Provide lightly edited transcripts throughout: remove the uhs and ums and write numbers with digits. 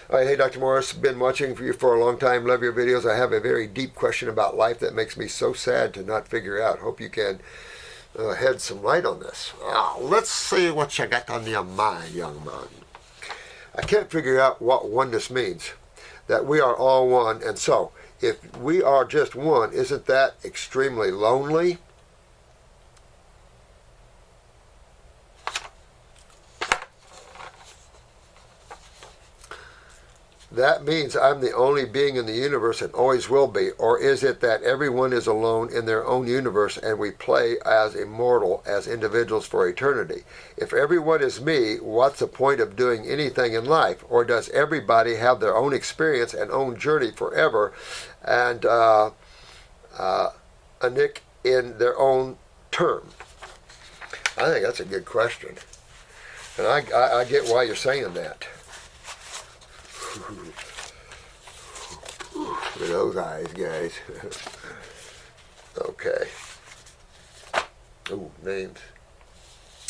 All right, hey, Dr. Morse, been watching for you for a long time. Love your videos. I have a very deep question about life that makes me so sad to not figure out. Hope you can shed some light on this. Let's see what you got on your mind, young man. I can't figure out what oneness means, that we are all one. And so, if we are just one, isn't that extremely lonely? That means I'm the only being in the universe and always will be. Or is it that everyone is alone in their own universe and we play as immortal, as individuals for eternity? If everyone is me, what's the point of doing anything in life? Or does everybody have their own experience and own journey forever and a nick in their own term? I think that's a good question. And I get why you're saying that. Look at those eyes, guys. Okay. Ooh, names.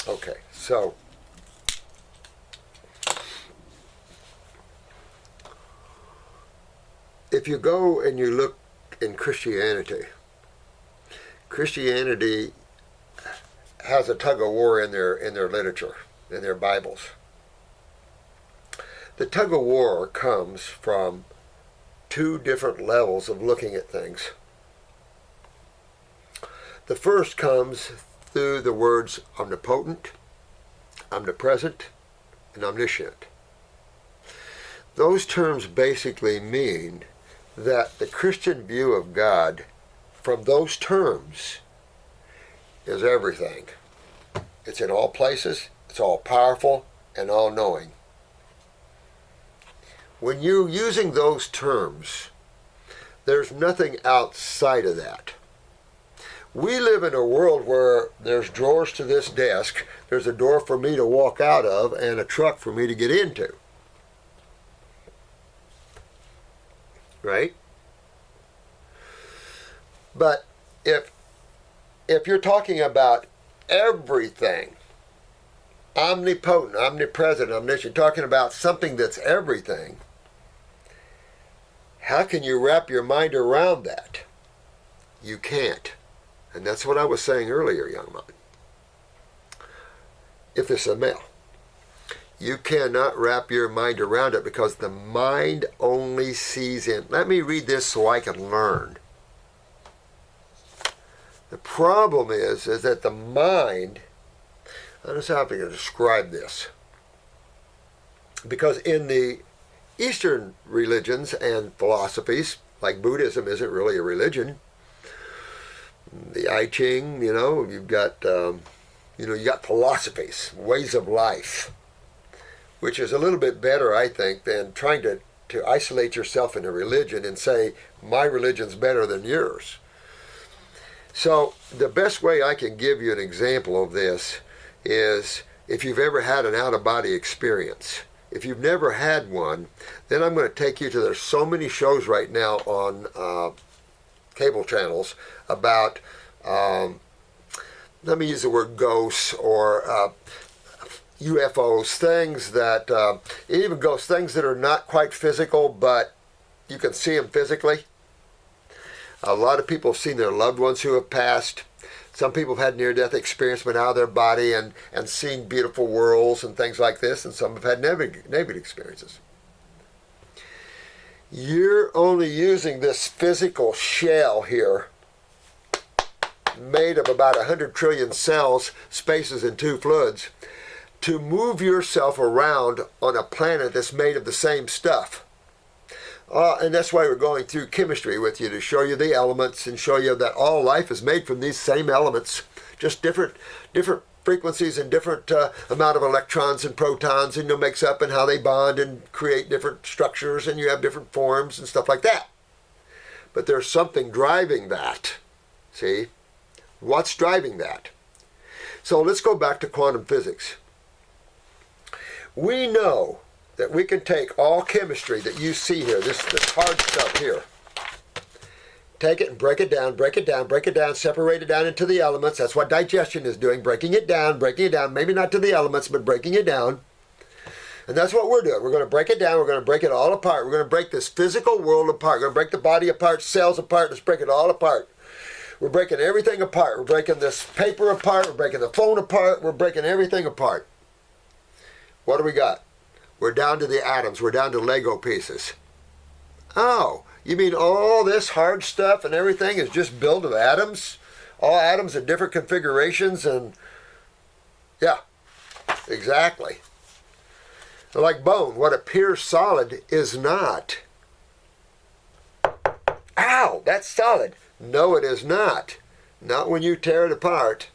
Okay, so if you go and you look in Christianity has a tug of war in their literature, in their Bibles. The tug of war comes from two different levels of looking at things. The first comes through the words omnipotent, omnipresent, and omniscient. Those terms basically mean that the Christian view of God from those terms is everything. It's in all places, it's all powerful, and all knowing. When you're using those terms, there's nothing outside of that. We live in a world where there's drawers to this desk, there's a door for me to walk out of, and a truck for me to get into. Right? But if you're talking about everything, omnipotent, omnipresent, omniscient, talking about something that's everything, how can you wrap your mind around that? You can't. And that's what I was saying earlier, young man. If it's a male, you cannot wrap your mind around it because the mind only sees in. Let me read this so I can learn. The problem is that the mind, I don't know how I'm going to describe this. Because in the Eastern religions and philosophies, like Buddhism isn't really a religion. The I Ching, you've got, you got philosophies, ways of life, which is a little bit better, I think, than trying to isolate yourself in a religion and say, my religion's better than yours. So the best way I can give you an example of this is if you've ever had an out-of-body experience. If you've never had one, then I'm going to take you to, there's so many shows right now on cable channels about, let me use the word ghosts or UFOs, things that, even ghosts, things that are not quite physical, but you can see them physically. A lot of people have seen their loved ones who have passed. Some people have had near-death experience, been out of their body and seen beautiful worlds and things like this, and some have had negative experiences. You're only using this physical shell here, made of about 100 trillion cells, spaces, and 2 fluids, to move yourself around on a planet that's made of the same stuff. And that's why we're going through chemistry with you, to show you the elements and show you that all life is made from these same elements, just different frequencies and different amount of electrons and protons, and mix up and how they bond and create different structures, and you have different forms and stuff like that. But there's something driving that. See? What's driving that? So let's go back to quantum physics. We know that we can take all chemistry that you see here, this hard stuff here, take it and break it down, separate it down into the elements. That's what digestion is doing, breaking it down, maybe not to the elements, but breaking it down. And that's what we're doing. We're going to break it down. We're going to break it all apart. We're going to break this physical world apart. We're going to break the body apart, cells apart. Let's break it all apart. We're breaking everything apart. We're breaking this paper apart. We're breaking the phone apart. We're breaking everything apart. What do we got? We're down to the atoms. We're down to Lego pieces. Oh, you mean all this hard stuff and everything is just built of atoms? All atoms in different configurations and... yeah, exactly. Like bone, what appears solid is not. Ow, that's solid. No, it is not. Not when you tear it apart.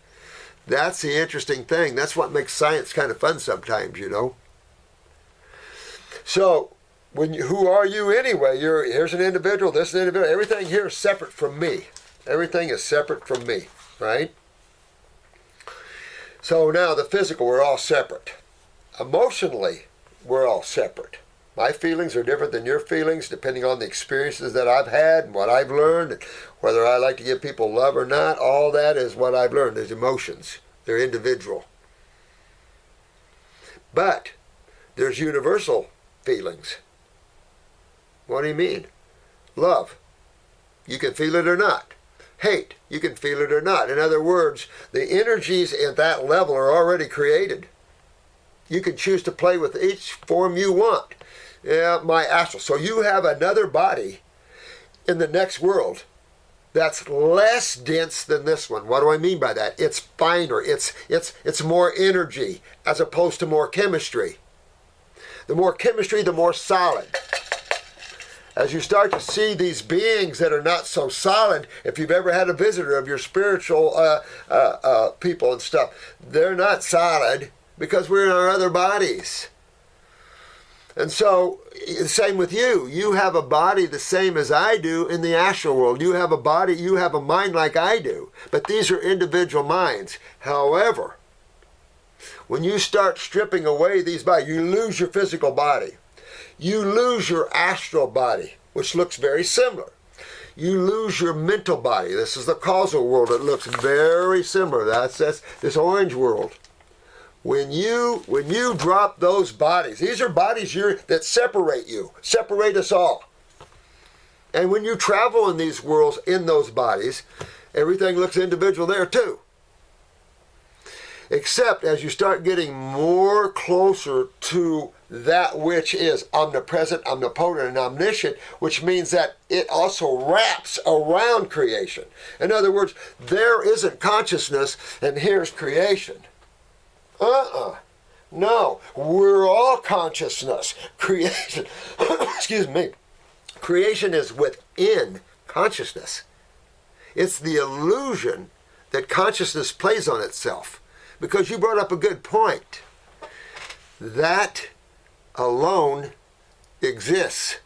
That's the interesting thing. That's what makes science kind of fun sometimes, you know. So, who are you anyway? Here's an individual, this is an individual. Everything here is separate from me. Everything is separate from me, right? So now the physical, we're all separate. Emotionally, we're all separate. My feelings are different than your feelings depending on the experiences that I've had and what I've learned, and whether I like to give people love or not. All that is what I've learned. There's emotions. They're individual. But there's universal feelings. What do you mean? Love. You can feel it or not. Hate. You can feel it or not. In other words, the energies at that level are already created. You can choose to play with each form you want. Yeah, my astral. So you have another body in the next world that's less dense than this one. What do I mean by that? It's finer. It's more energy as opposed to more chemistry. The more chemistry, the more solid. As you start to see these beings that are not so solid, if you've ever had a visitor of your spiritual people and stuff, they're not solid because we're in our other bodies. And so, same with you. You have a body the same as I do in the astral world. You have a body, you have a mind like I do. But these are individual minds. However, when you start stripping away these bodies, you lose your physical body. You lose your astral body, which looks very similar. You lose your mental body. This is the causal world. It looks very similar. That's this orange world. When you drop those bodies, these are bodies that separate you, separate us all. And when you travel in these worlds, in those bodies, everything looks individual there too. Except as you start getting more closer to that which is omnipresent, omnipotent, and omniscient, which means that it also wraps around creation. In other words, there isn't consciousness and here's creation. No, we're all consciousness. Creation, excuse me, creation is within consciousness. It's the illusion that consciousness plays on itself. Because you brought up a good point. That alone exists.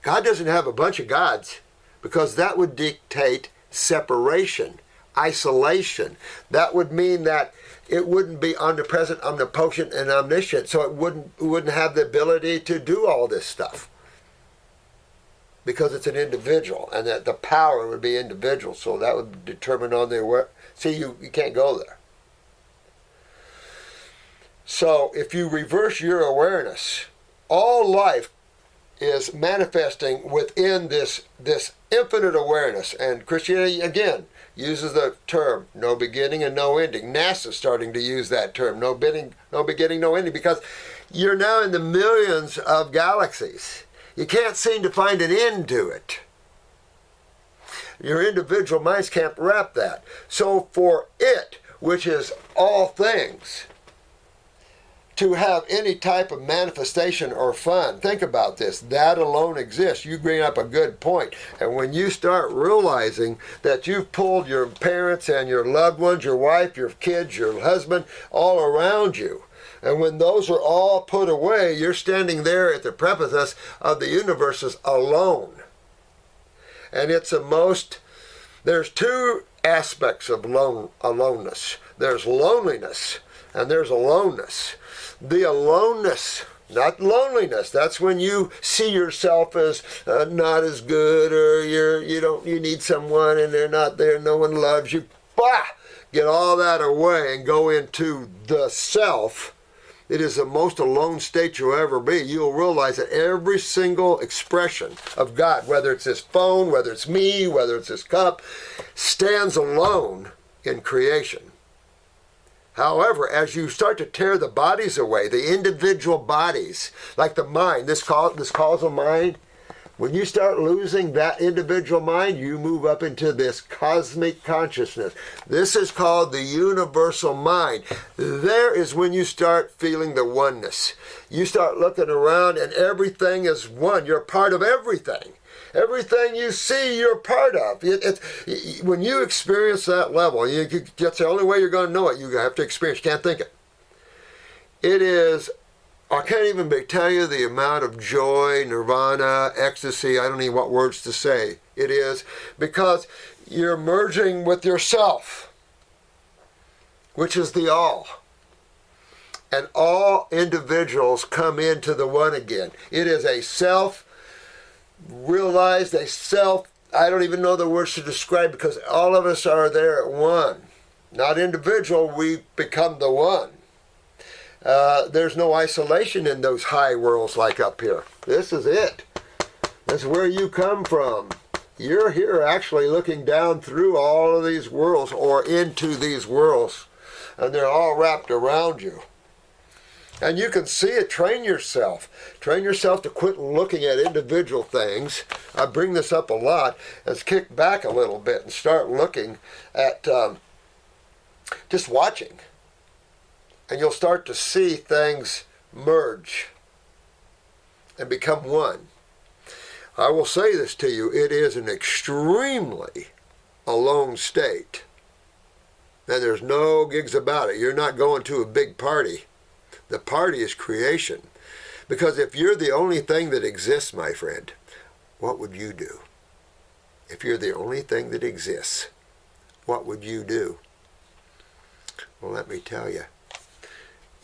God doesn't have a bunch of gods because that would dictate separation, isolation. That would mean that it wouldn't be omnipresent, omnipotent, and omniscient, so it wouldn't have the ability to do all this stuff. Because it's an individual, and that the power would be individual, so that would determine on their work. See, you can't go there. So if you reverse your awareness, all life is manifesting within this infinite awareness. And Christianity, again, uses the term, no beginning and no ending. NASA's starting to use that term, no beginning, no ending, because you're now in the millions of galaxies. You can't seem to find an end to it. Your individual minds can't wrap that. So for it, which is all things, to have any type of manifestation or fun, think about this, that alone exists. You bring up a good point. And when you start realizing that you've pulled your parents and your loved ones, your wife, your kids, your husband, all around you, and when those are all put away, you're standing there at the precipice of the universes alone. And it's there's two aspects of aloneness. There's loneliness and there's aloneness. The aloneness, not loneliness. That's when you see yourself as not as good, or you need someone and they're not there, no one loves you. Bah! Get all that away and go into the self. it is the most alone state you'll ever be. You'll realize that every single expression of God, whether it's this phone, whether it's me, whether it's this cup, stands alone in creation. However, as you start to tear the bodies away, the individual bodies, like the mind, this causal mind, when you start losing that individual mind, you move up into this cosmic consciousness. This is called the universal mind. There is when you start feeling the oneness. You start looking around and everything is one. You're part of everything. Everything you see, you're part of. When you experience that level, that's the only way you're going to know it. You have to experience. You can't think it. It is, I can't even tell you the amount of joy, nirvana, ecstasy, I don't know what words to say. It is because you're merging with yourself, which is the all. And all individuals come into the one again. It is a self-realized, I don't even know the words to describe, because all of us are there at one. Not individual, we become the one. There's no isolation in those high worlds like up here. This is it. That's where you come from. You're here actually looking down through all of these worlds or into these worlds, and they're all wrapped around you. And you can see it. Train yourself. Train yourself to quit looking at individual things. I bring this up a lot. Let's kick back a little bit and start looking at just watching. And you'll start to see things merge and become one. I will say this to you. It is an extremely alone state. And there's no gigs about it. You're not going to a big party. The party is creation. Because if you're the only thing that exists, my friend, what would you do? If you're the only thing that exists, what would you do? Well, let me tell you,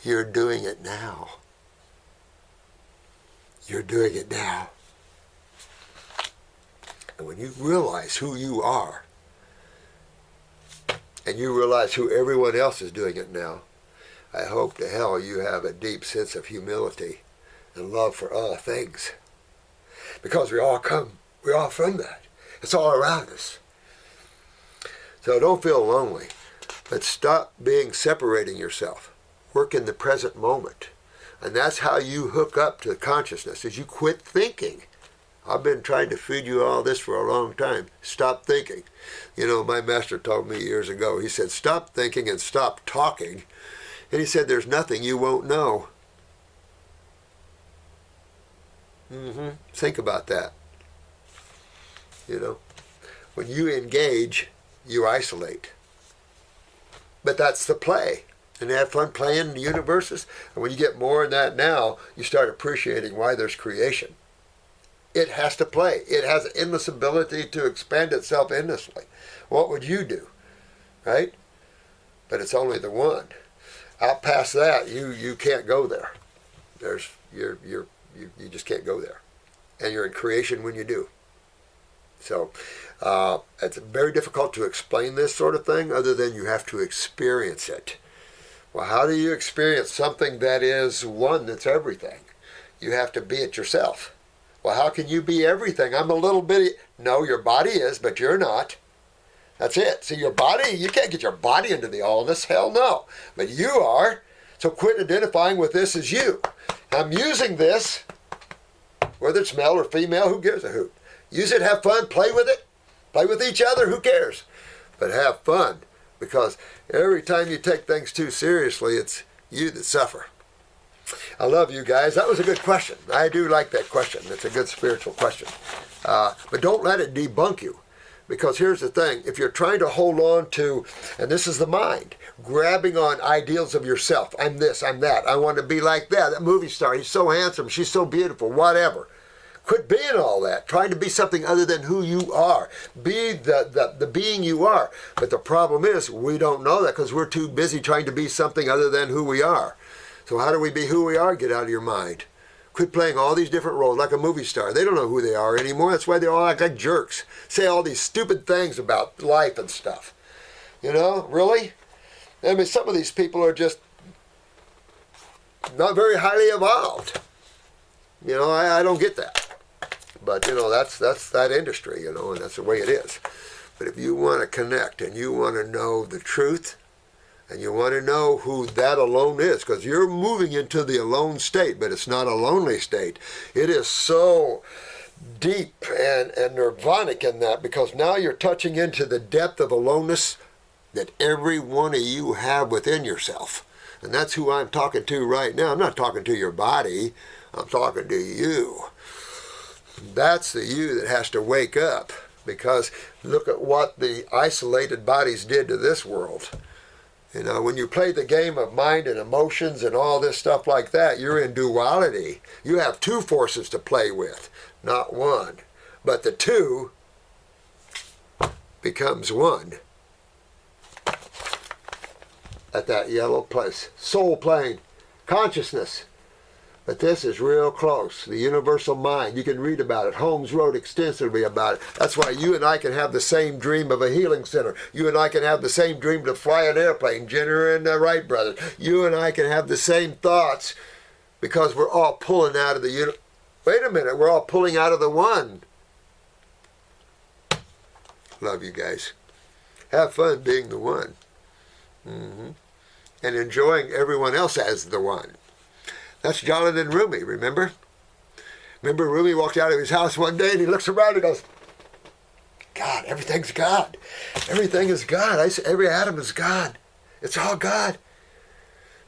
you're doing it now. You're doing it now. And when you realize who you are, and you realize who everyone else is doing it now, I hope to hell you have a deep sense of humility and love for all things. Because we're all from that. It's all around us. So don't feel lonely, but stop separating yourself. Work in the present moment. And that's how you hook up to consciousness, is you quit thinking. I've been trying to feed you all this for a long time. Stop thinking. You know, my master told me years ago, he said, stop thinking and stop talking. And he said, there's nothing you won't know. Think about that. You know, when you engage, you isolate. But that's the play. And have fun playing in the universes. And when you get more in that now, you start appreciating why there's creation. It has to play. It has an endless ability to expand itself endlessly. What would you do? Right? But it's only the one. Out past that, you can't go there. You just can't go there, and you're in creation when you do. So it's very difficult to explain this sort of thing, other than you have to experience it. Well, how do you experience something that is one, that's everything? You have to be it yourself. Well, how can you be everything? I'm a little bitty. No, your body is, but you're not. That's it. See, your body, you can't get your body into the allness. Hell no. But you are. So quit identifying with this as you. I'm using this, whether it's male or female, who gives a hoot? Use it, have fun, play with it. Play with each other, who cares? But have fun. Because every time you take things too seriously, it's you that suffer. I love you guys. That was a good question. I do like that question. It's a good spiritual question. But don't let it debunk you. Because here's the thing, if you're trying to hold on to, and this is the mind, grabbing on ideals of yourself, I'm this, I'm that, I want to be like that movie star, he's so handsome, she's so beautiful, whatever. Quit being all that, trying to be something other than who you are. Be the being you are. But the problem is, we don't know that because we're too busy trying to be something other than who we are. So how do we be who we are? Get out of your mind. Quit playing all these different roles like a movie star. They don't know who they are anymore. That's why they all act like jerks. Say all these stupid things about life and stuff. You know, really? I mean, some of these people are just not very highly evolved. You know, I don't get that. But, you know, that's that industry, you know, and that's the way it is. But if you want to connect and you want to know the truth, and you want to know who that alone is, because you're moving into the alone state, but it's not a lonely state. It is so deep and nirvanic in that, because now you're touching into the depth of aloneness that every one of you have within yourself. And that's who I'm talking to right now. I'm not talking to your body. I'm talking to you. That's the you that has to wake up, because look at what the isolated bodies did to this world. You know, when you play the game of mind and emotions and all this stuff like that, you're in duality. You have two forces to play with, not one. But the two becomes one at that yellow place. Soul plane, consciousness. But this is real close. The universal mind. You can read about it. Holmes wrote extensively about it. That's why you and I can have the same dream of a healing center. You and I can have the same dream to fly an airplane. Jenner and the Wright brothers. You and I can have the same thoughts, because we're all pulling out of the Wait a minute. We're all pulling out of the one. Love you guys. Have fun being the one. And enjoying everyone else as the one. That's Jonathan Rumi, remember? Remember Rumi walked out of his house one day and he looks around and goes, God, everything's God. Everything is God. I said, every atom is God. It's all God.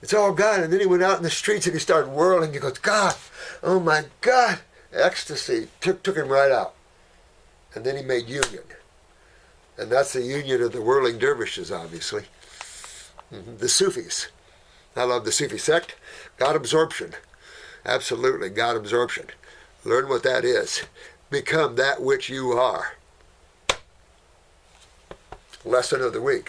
It's all God. And then he went out in the streets and he started whirling. He goes, God, oh my God. Ecstasy took him right out. And then he made union. And that's the union of the whirling dervishes, obviously. The Sufis. I love the Sufi sect. God absorption. Absolutely, God absorption. Learn what that is. Become that which you are. Lesson of the week.